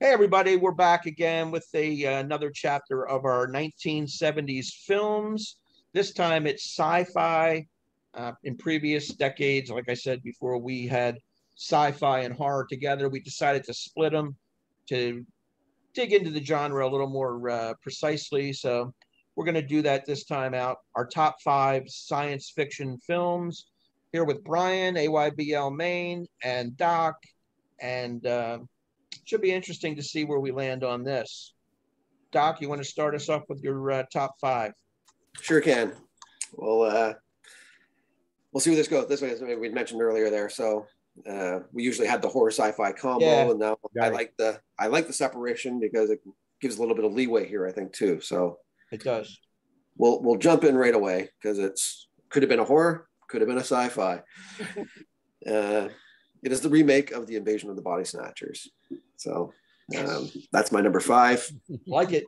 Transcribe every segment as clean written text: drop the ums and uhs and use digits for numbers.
Hey everybody, we're back again with another chapter of our 1970s films. This time it's sci-fi. In previous decades, like I said before, we had sci-fi and horror together. We decided to split them to dig into the genre a little more precisely. So we're going to do that this time out. Our top 5 science fiction films here with Brian, AYBL Maine, and Doc, and should be interesting to see where we land on this. Doc, you want to start us off with your top 5? Sure can. Well, we'll see where this goes. This way, as we mentioned earlier there. So we usually had the horror sci-fi combo, and now I like the separation because it gives a little bit of leeway here, I think, too. So it does. We'll jump in right away because could have been a horror, could have been a sci-fi. It is the remake of The Invasion of the Body Snatchers. So that's my number 5. Like it.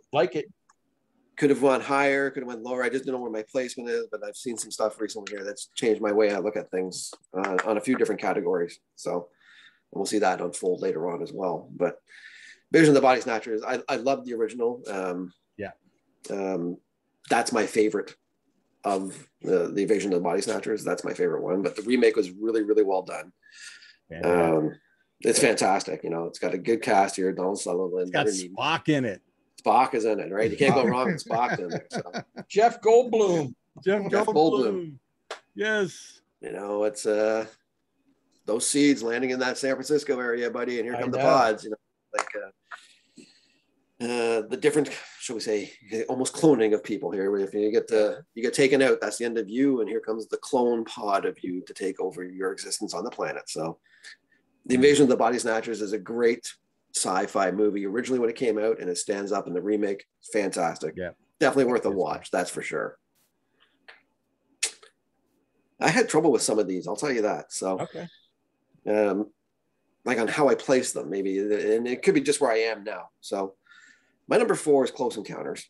Could have went higher, could have went lower. I just don't know where my placement is, but I've seen some stuff recently here that's changed my way I look at things on a few different categories. So we'll see that unfold later on as well. But Invasion of the Body Snatchers, I love the original. That's my favorite of the Invasion of the Body Snatchers. That's my favorite one. But the remake was really, really well done. It's fantastic. You know, it's got a good cast here. Donald Sutherland. It's got Spock in it. Spock is in it, right? You can't go wrong with Spock in there. So. Jeff Goldblum. Jeff Goldblum. Yes. You know, it's those seeds landing in that San Francisco area, buddy, and here come the pods. You know, like the different, shall we say, almost cloning of people here. If you get taken out, that's the end of you, and here comes the clone pod of you to take over your existence on the planet. So, The Invasion of the Body Snatchers is a great sci-fi movie originally when it came out, and it stands up in the remake. Fantastic. Yeah, definitely worth a watch. That's for sure. I had trouble with some of these, I'll tell you that. So, okay. Like on how I place them, maybe, and it could be just where I am now. So, my number 4 is Close Encounters.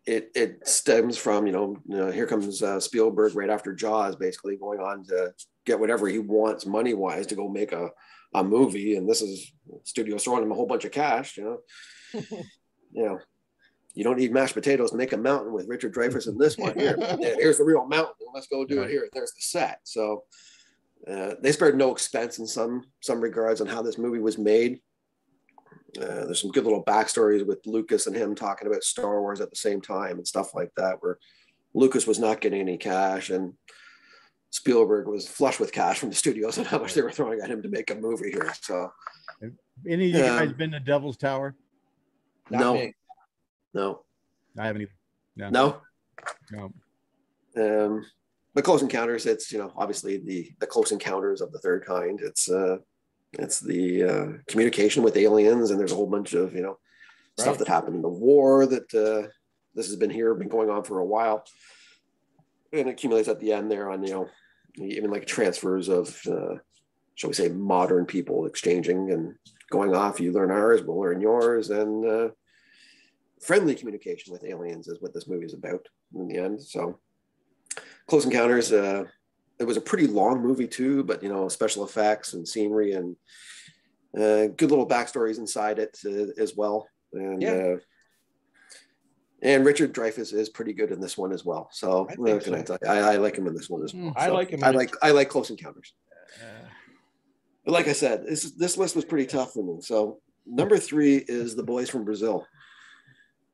It stems from, here comes Spielberg right after Jaws, basically going on to get whatever he wants money-wise to go make a movie. And this is studio throwing him a whole bunch of cash, You don't need mashed potatoes to make a mountain with Richard Dreyfuss in this one here. Here's the real mountain. Let's go do it here. There's the set. So they spared no expense in some regards on how this movie was made. There's some good little backstories with Lucas and him talking about Star Wars at the same time and stuff like that, where Lucas was not getting any cash and Spielberg was flush with cash from the studios and how much they were throwing at him to make a movie here. So, any of you guys been to Devil's Tower? No, I haven't either. No. But Close Encounters, it's obviously the close encounters of the third kind. It's the communication with aliens, and there's a whole bunch of stuff that happened in the war that this has been going on for a while, and it accumulates at the end there on even like transfers of shall we say modern people exchanging and going off. You learn ours, we'll learn yours, and friendly communication with aliens is what this movie is about in the end. So Close Encounters, it was a pretty long movie too, but special effects and scenery and good little backstories inside it as well. And and Richard Dreyfuss is pretty good in this one as well. So what can I tell you? I like him in this one as well. I like him. I like Close Encounters. But like I said, this list was pretty tough for me. So number 3 is The Boys from Brazil.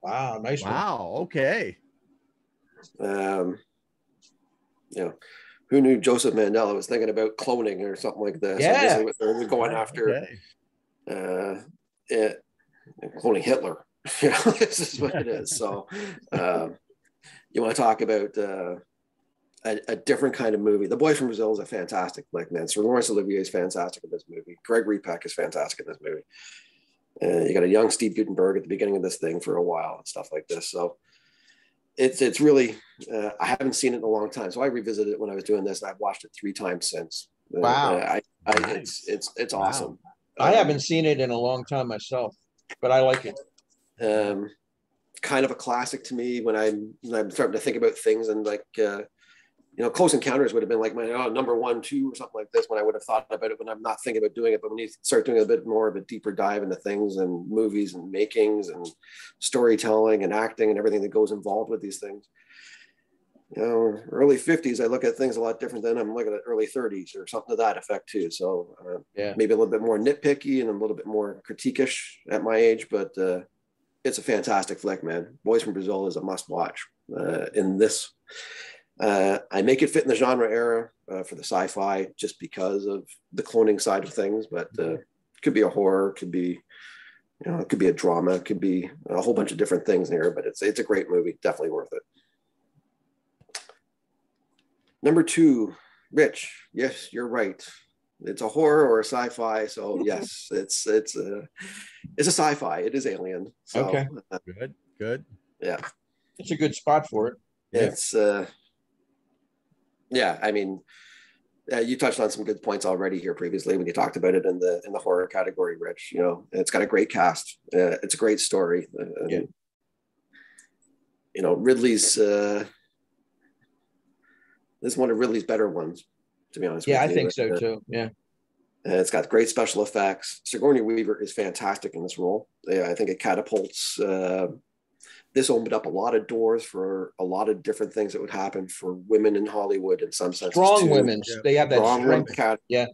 Wow, nice one. Wow, okay. Who knew Joseph Mandela was thinking about cloning or something like this? Yeah, they're going after cloning Hitler. This is what it is. So, you want to talk about a different kind of movie? The Boys from Brazil is a fantastic flick, man. Sir Laurence Olivier is fantastic in this movie. Gregory Peck is fantastic in this movie. You got a young Steve Guttenberg at the beginning of this thing for a while and stuff like this. So. It's really I haven't seen it in a long time, so I revisited it when I was doing this, and I've watched it 3 times since. Wow, nice. It's awesome. I haven't seen it in a long time myself, but I like it. Kind of a classic to me when I'm starting to think about things and like Close Encounters would have been like my number 1, 2 or something like this when I would have thought about it when I'm not thinking about doing it. But when you start doing a bit more of a deeper dive into things and movies and makings and storytelling and acting and everything that goes involved with these things, early 50s, I look at things a lot different than I'm looking at early 30s or something to that effect too. So maybe a little bit more nitpicky and a little bit more critique-ish at my age, but it's a fantastic flick, man. Boys from Brazil is a must watch in this. I make it fit in the genre era for the sci-fi just because of the cloning side of things, but it could be a horror, could be, it could be a drama, it could be a whole bunch of different things here, but it's a great movie, definitely worth it. Number 2, Rich. Yes, you're right. It's a horror or a sci-fi. So yes, it's a sci-fi. It is Alien. So, okay. Good. Yeah. It's a good spot for it. It's I mean, you touched on some good points already here previously when you talked about it in the horror category, Rich. It's got a great cast. It's a great story. Ridley's this is one of Ridley's better ones, to be honest with you. Yeah, I think so too. Yeah. It's got great special effects. Sigourney Weaver is fantastic in this role. I think it catapults. This opened up a lot of doors for a lot of different things that would happen for women in Hollywood in some sense. Strong women. Yeah. They have that strength. Yeah.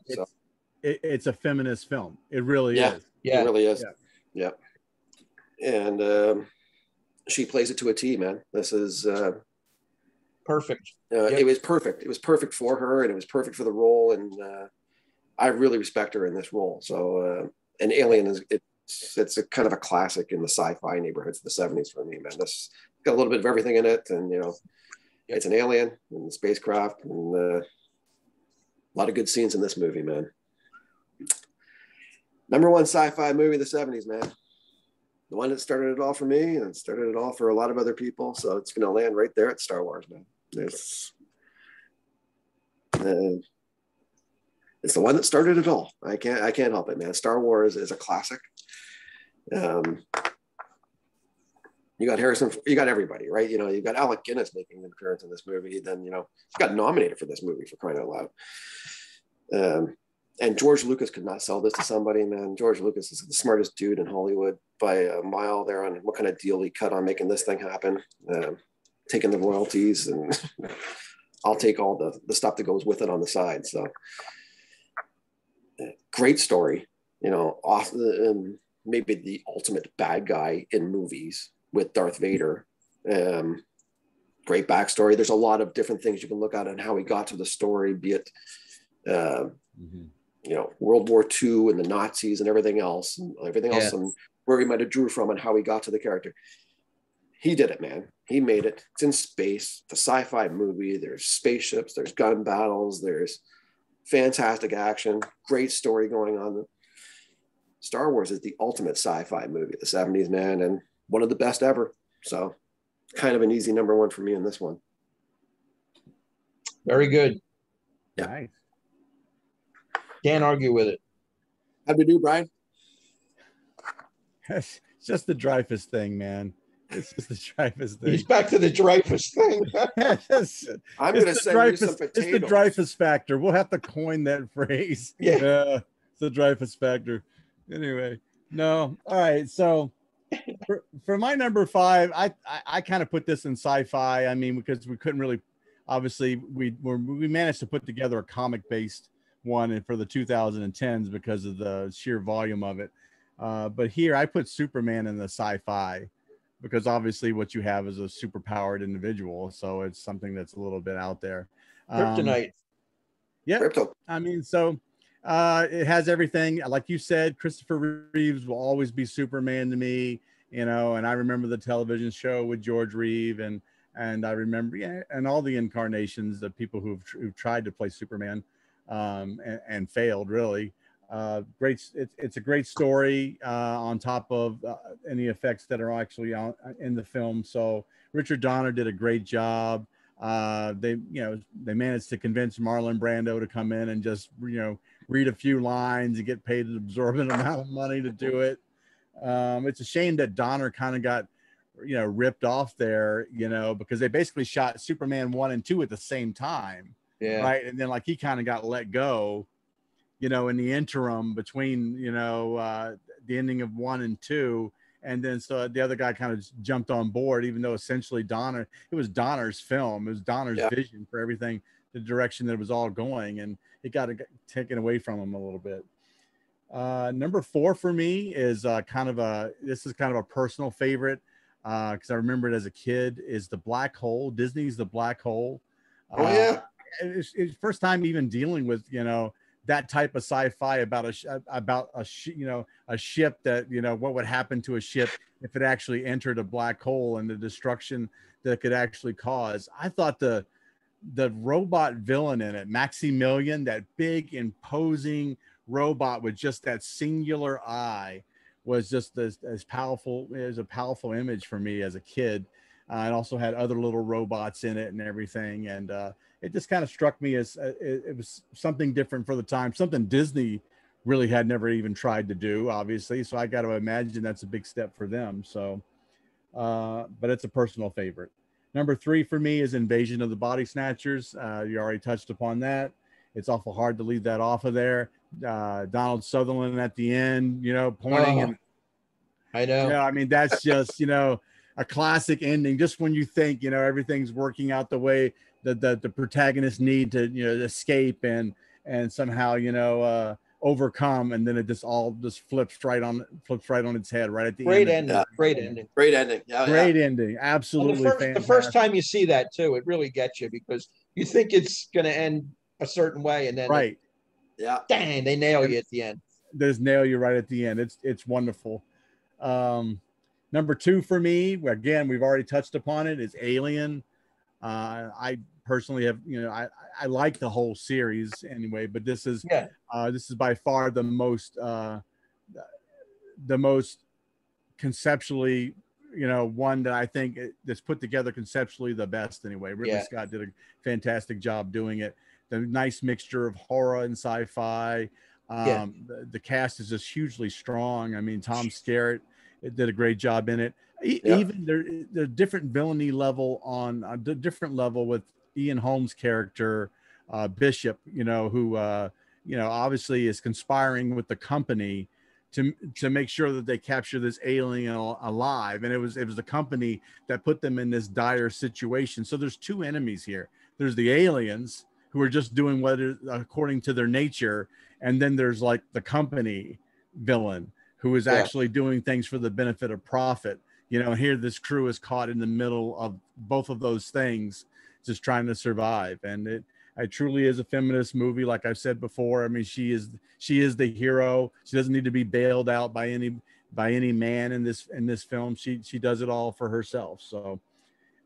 It's a feminist film. It really is. Yeah. It really is. Yeah. And she plays it to a T, man. This is perfect. It was perfect. It was perfect for her, and it was perfect for the role. And I really respect her in this role. So, and Alien it's a kind of a classic in the sci-fi neighborhoods of the 70s for me, man. This got a little bit of everything in it, and it's an alien and spacecraft, and a lot of good scenes in this movie, man. Number 1 sci-fi movie of the 70s, man. The one that started it all for me, and started it all for a lot of other people. So it's going to land right there at Star Wars, man. It's the one that started it all. I can't help it, man. Star Wars is a classic. You got Harrison, you got everybody, right? You've got Alec Guinness making an appearance in this movie. Then he got nominated for this movie, for crying out loud. And George Lucas could not sell this to somebody, man. George Lucas is the smartest dude in Hollywood by a mile there on what kind of deal he cut on making this thing happen, taking the royalties, and I'll take all the stuff that goes with it on the side. So great story, maybe the ultimate bad guy in movies with Darth Vader. Great backstory. There's a lot of different things you can look at on how he got to the story, be it World War II and the Nazis and everything else, and where he might have drew from and how he got to the character. He did it, man. He made it. It's in space. It's a sci-fi movie. There's spaceships. There's gun battles. There's fantastic action. Great story going on. Star Wars is the ultimate sci-fi movie of the 70s, man, and one of the best ever. So kind of an easy number 1 for me in this one. Very good. Yeah. Nice. Can't argue with it. How'd we do, Brian? It's just the Dreyfus thing, man. It's just the Dreyfus thing. He's back to the Dreyfus thing. I'm going to send you some potatoes. It's the Dreyfus factor. We'll have to coin that phrase. Yeah. It's the Dreyfus factor. Anyway, no. All right. So for my number 5, I kind of put this in sci-fi. I mean, because we couldn't really, obviously, we managed to put together a comic-based one and for the 2010s because of the sheer volume of it. But here I put Superman in the sci-fi because obviously what you have is a superpowered individual. So it's something that's a little bit out there. Kryptonite. Yeah. Crypto. I mean, so it has everything. Like you said, Christopher Reeves will always be Superman to me, and I remember the television show with George Reeve and I remember, and all the incarnations of people who've tried to play Superman. And failed really. Great. It's a great story on top of any effects that are actually in the film. So Richard Donner did a great job. They managed to convince Marlon Brando to come in and just read a few lines and get paid an absorbent amount of money to do it. It's a shame that Donner kind of got ripped off there, because they basically shot Superman 1 and 2 at the same time. Yeah. Right. And then like he kind of got let go, in the interim between, the ending of 1 and 2. And then so the other guy kind of jumped on board, even though essentially it was Donner's film. It was Donner's vision for everything, the direction that it was all going. And it got taken away from him a little bit. Number 4 for me is this is kind of a personal favorite, because I remember it as a kid, is The Black Hole. Disney's The Black Hole. It's first time even dealing with, that type of sci-fi about a ship that, what would happen to a ship if it actually entered a black hole and the destruction that it could actually cause. I thought the robot villain in it, Maximilian, that big imposing robot with just that singular eye, was just as powerful. It was a powerful image for me as a kid. It also had other little robots in it and everything. And it just kind of struck me as it was something different for the time, something Disney really had never even tried to do, obviously. So I got to imagine that's a big step for them. So, but it's a personal favorite. Number 3 for me is Invasion of the Body Snatchers. You already touched upon that. It's awful hard to leave that off of there. Donald Sutherland at the end, pointing. And I know. I mean, that's just, a classic ending. Just when you think, everything's working out the way that the protagonists need to, escape and somehow, overcome, and then it just all flips right on its head right at the Great end. ending. Great ending. Great ending. Yeah, Great ending. Absolutely. The first time you see that too, it really gets you, because you think it's going to end a certain way, and then right. Dang, they nail you at the end. There's nail you right at the end. It's wonderful. Number 2 for me, again, we've already touched upon it, is Alien. I personally have, I like the whole series anyway, but this is by far the most conceptually, one that I think that's put together conceptually the best anyway. Ridley Scott did a fantastic job doing it. The nice mixture of horror and sci-fi. The cast is just hugely strong. I mean, Tom Skerritt did a great job in it. Even the different villainy level on a different level with Ian Holmes' character, Bishop, who obviously is conspiring with the company to make sure that they capture this alien alive. And it was the company that put them in this dire situation. So there's 2 enemies here. There's the aliens, who are just doing what is according to their nature. And then there's like the company villain, who is actually doing things for the benefit of profit. Here this crew is caught in the middle of both of those things, just trying to survive. And it truly is a feminist movie. Like I've said before, I mean, she is the hero. She doesn't need to be bailed out by any man in this film. She does it all for herself. So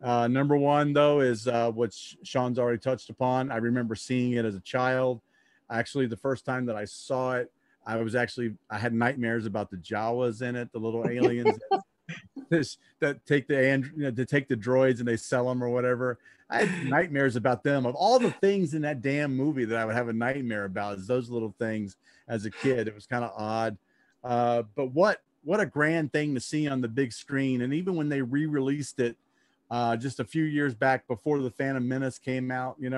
number 1 though is what Sean's already touched upon. I remember seeing it as a child. Actually, the first time that I saw it, I had nightmares about the Jawas in it, the little aliens that take the droids and they sell them or whatever. I had nightmares about them. Of all the things in that damn movie that I would have a nightmare about, is those little things as a kid. It was kind of odd. But what a grand thing to see on the big screen. And even when they re-released it just a few years back before The Phantom Menace came out, they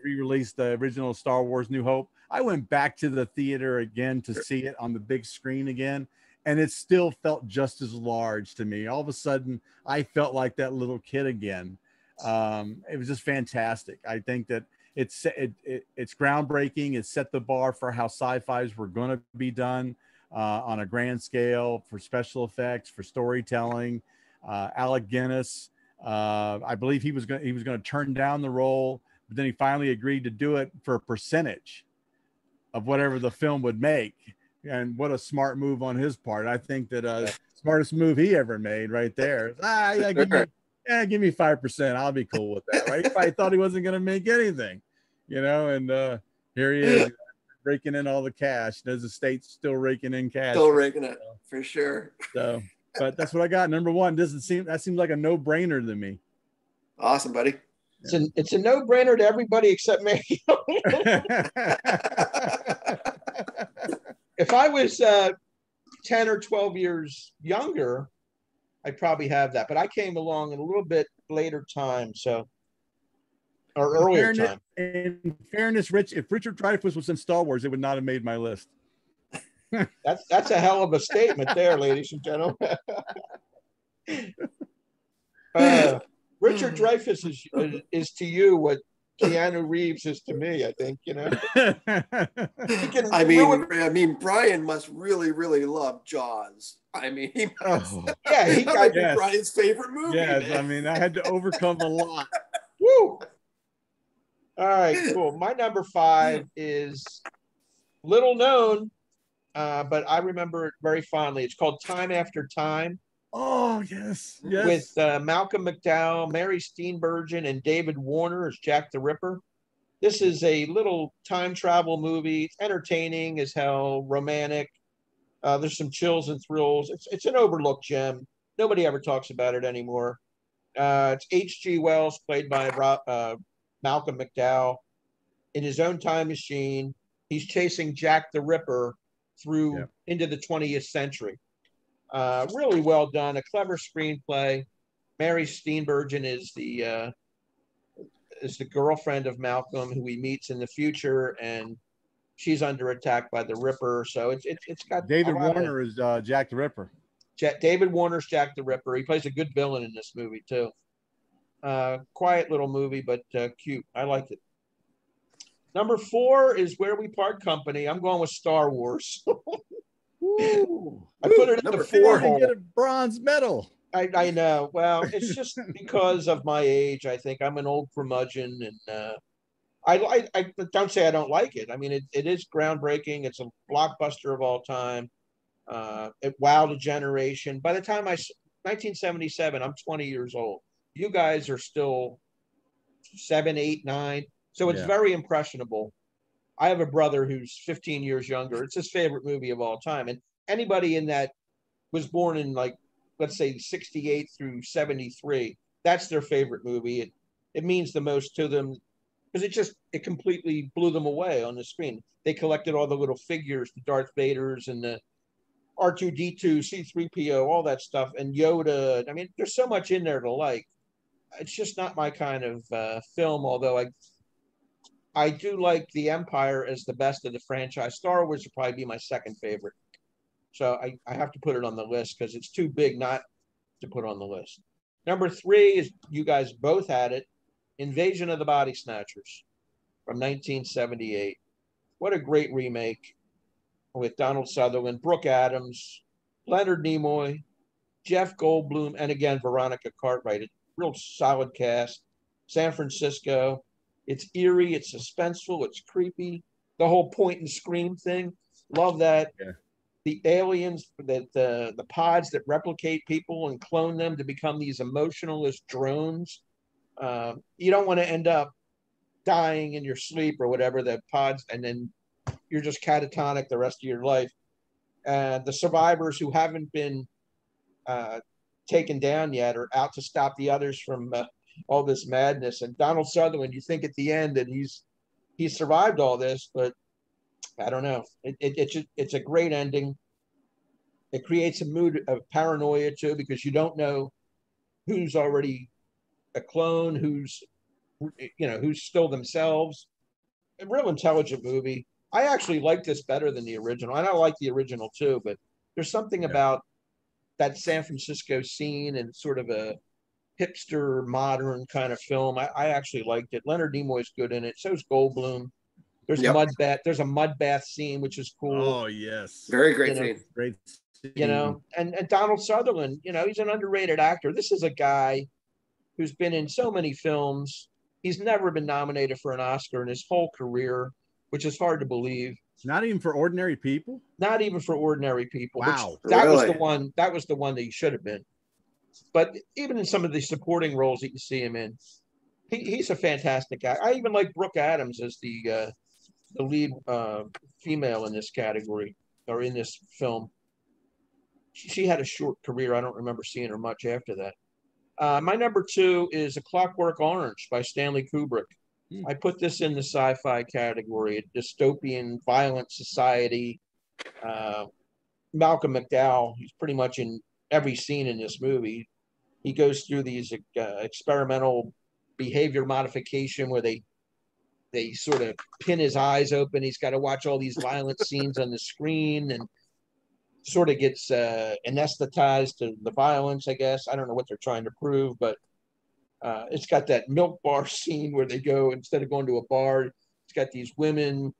re-released the original Star Wars New Hope. I went back to the theater again to see it on the big screen again, and it still felt just as large to me. All of a sudden, I felt like that little kid again. It was just fantastic. I think that it's groundbreaking. It set the bar for how sci-fis were going to be done on a grand scale, for special effects, for storytelling. Alec Guinness, I believe he was going to turn down the role, but then he finally agreed to do it for a percentage of whatever the film would make. And what a smart move on his part. I think that smartest move he ever made right there. Give me 5%. I'll be cool with that. Right? He probably thought he wasn't going to make anything, and here he is raking in all the cash. His estate's still raking in cash. Still raking it, for sure. So, but that's what I got. Number 1 that seems like a no-brainer to me. Awesome, buddy. It's a no-brainer to everybody except me. If I was 10 or 12 years younger, I probably have that, but I came along in a little bit later time, so or earlier time. In fairness, Rich, if Richard Dreyfuss was in Star Wars, it would not have made my list. That's a hell of a statement there, ladies and gentlemen. Richard Dreyfuss is to you what Keanu Reeves is to me. I think I mean, Brian must really, really love Jaws. I mean, he must, yeah, he that might be Brian's favorite movie. Yes, man. I mean, I had to overcome a lot. Woo! All right, cool. My number 5 is little known, but I remember it very fondly. It's called Time After Time. Oh, yes. With Malcolm McDowell, Mary Steenburgen, and David Warner as Jack the Ripper. This is a little time travel movie. It's entertaining as hell, romantic. There's some chills and thrills. It's an overlooked gem. Nobody ever talks about it anymore. It's H.G. Wells, played by Malcolm McDowell. In his own time machine, he's chasing Jack the Ripper through into the 20th century. Really well done, a clever screenplay. Mary Steenburgen is the girlfriend of Malcolm, who he meets in the future, and she's under attack by the Ripper. So it's got David Warner is Jack the Ripper. David Warner's Jack the Ripper. He plays a good villain in this movie too. Quiet little movie, but cute. I liked it. Number 4 is Where We Part Company. I'm going with Star Wars. I put it in the 4 hole. Get a bronze medal. I know. Well, it's just because of my age. I think I'm an old curmudgeon, and I don't say I don't like it. I mean, it is groundbreaking. It's a blockbuster of all time. It wowed a generation. By the time 1977, I'm 20 years old. You guys are still 7, 8, 9. So it's very impressionable. I have a brother who's 15 years younger. It's his favorite movie of all time. And anybody in that was born in, like, let's say 68 through 73, that's their favorite movie. It means the most to them because it completely blew them away on the screen. They collected all the little figures, the Darth Vaders and the R2-D2, C-3PO, all that stuff, and Yoda. I mean, there's so much in there to like. It's just not my kind of film, although I do like The Empire as the best of the franchise. Star Wars would probably be my second favorite. So I have to put it on the list because it's too big not to put on the list. Number 3 is, you guys both had it, Invasion of the Body Snatchers from 1978. What a great remake with Donald Sutherland, Brooke Adams, Leonard Nimoy, Jeff Goldblum, and again, Veronica Cartwright. A real solid cast. San Francisco. It's eerie, it's suspenseful, it's creepy. The whole point and scream thing. Love that. Yeah. The aliens, the pods that replicate people and clone them to become these emotionless drones. You don't want to end up dying in your sleep or whatever, the pods, and then you're just catatonic the rest of your life. The survivors who haven't been taken down yet are out to stop the others from all this madness. And Donald Sutherland, you think at the end that he's survived all this, but I don't know. It's a great ending. It creates a mood of paranoia too, because you don't know who's already a clone, who's still themselves. A real intelligent movie. I actually like this better than the original. And I like the original too, but there's something about that San Francisco scene and sort of a hipster modern kind of film. I actually liked it. Leonard Nimoy's good in it. So's Goldblum. There's a mud bath. There's a mud bath scene, which is cool. Oh yes, very great scene. Great scene. And Donald Sutherland, he's an underrated actor. This is a guy who's been in so many films. He's never been nominated for an Oscar in his whole career, which is hard to believe. Not even for Ordinary People. Not even for Ordinary People. Wow, that was the one. That was the one that he should have been. But even in some of the supporting roles that you see him in, he's a fantastic guy. I even like Brooke Adams as the lead female in this category or in this film. She had a short career. I don't remember seeing her much after that. My number 2 is A Clockwork Orange by Stanley Kubrick. I put this in the sci-fi category, a dystopian, violent society. Malcolm McDowell, he's pretty much in every scene in this movie. He goes through these experimental behavior modification where they sort of pin his eyes open. He's got to watch all these violent scenes on the screen and sort of gets anesthetized to the violence, I guess. I don't know what they're trying to prove, but it's got that milk bar scene where they go, instead of going to a bar, it's got these women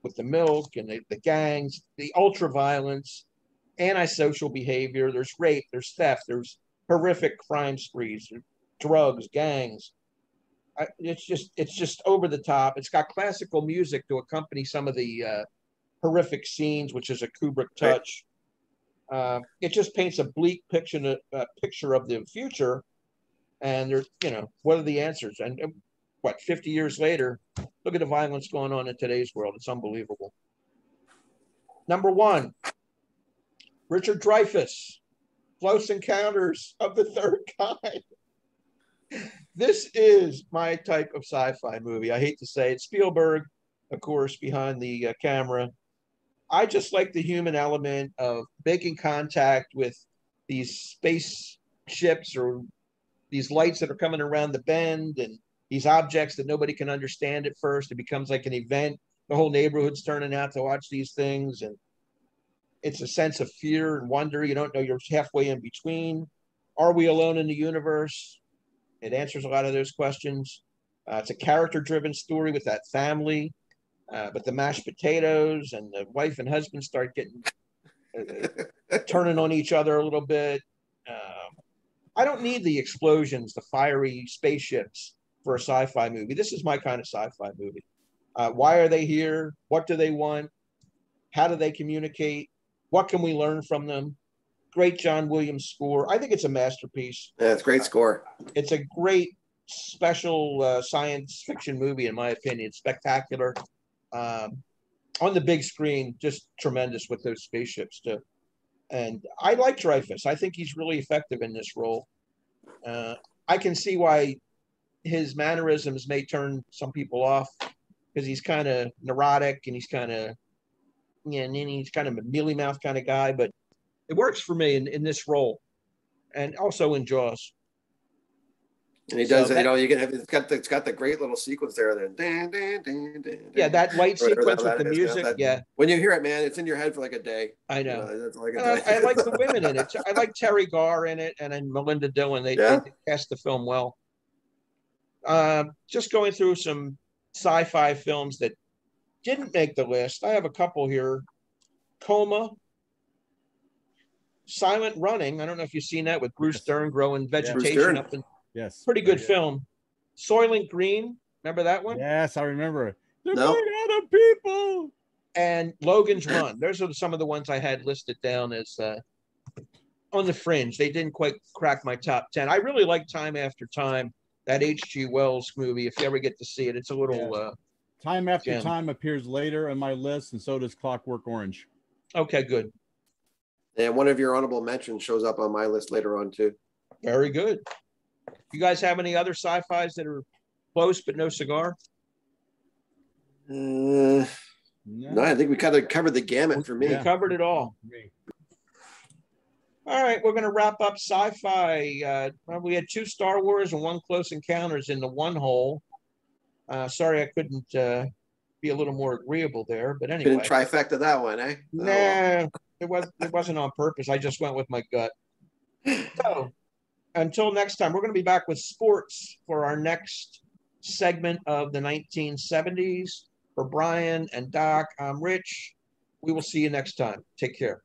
with the milk and the gangs, the ultra violence, antisocial behavior. There's rape, there's theft, there's horrific crime sprees, drugs, gangs. It's just over the top. It's got classical music to accompany some of the horrific scenes, which is a Kubrick touch. It just paints a bleak picture of the future. And there's, what are the answers? And what, 50 years later, look at the violence going on in today's world. It's unbelievable. Number 1, Richard Dreyfuss, Close Encounters of the Third Kind. This is my type of sci-fi movie. I hate to say it. Spielberg, of course, behind the camera. I just like the human element of making contact with these spaceships or these lights that are coming around the bend and these objects that nobody can understand at first. It becomes like an event. The whole neighborhood's turning out to watch these things. And it's a sense of fear and wonder. You don't know, you're halfway in between. Are we alone in the universe? It answers a lot of those questions. It's a character-driven story with that family. But the mashed potatoes and the wife and husband start getting turning on each other a little bit. I don't need the explosions, the fiery spaceships for a sci-fi movie. This is my kind of sci-fi movie. Why are they here? What do they want? How do they communicate? What can we learn from them? Great John Williams score. I think it's a masterpiece. Yeah, it's a great score. It's a great special science fiction movie, in my opinion. It's spectacular. On the big screen, just tremendous with those spaceships too. And I like Dreyfuss. I think he's really effective in this role. I can see why his mannerisms may turn some people off because he's kind of neurotic and he's kind of, he's kind of a mealy mouth kind of guy, but it works for me in this role and also in Jaws. And he does, you can have, it's got the great little sequence there. Then, yeah, that light sequence with the music. When you hear it, man, it's in your head for like a day. I know. That's all I like the women in it. I like Terry Garr in it, and then Melinda Dillon. They cast the film well. Just going through some sci-fi films that didn't make the list. I have a couple here. Coma. Silent Running. I don't know if you've seen that with Bruce Dern growing vegetation up in. Yes. Pretty good film. Soylent Green. Remember that one? Yes, I remember. They're running out of people. And Logan's Run. Those are some of the ones I had listed down as on the fringe. They didn't quite crack my top 10. I really like Time After Time, that H.G. Wells movie. If you ever get to see it, it's a little... Time After Time appears later on my list, and so does Clockwork Orange. Okay, good. And one of your honorable mentions shows up on my list later on, too. Very good. You guys have any other sci-fis that are close but no cigar? No, I think we kind of covered the gamut for me. We covered it all. All right, we're going to wrap up sci-fi. We had 2 Star Wars and 1 Close Encounters in the one hole. Sorry I couldn't be a little more agreeable there, but anyway. Couldn't trifecta that one, eh? Nah, it wasn't on purpose. I just went with my gut. So, until next time, we're going to be back with sports for our next segment of the 1970s. For Brian and Doc, I'm Rich. We will see you next time. Take care.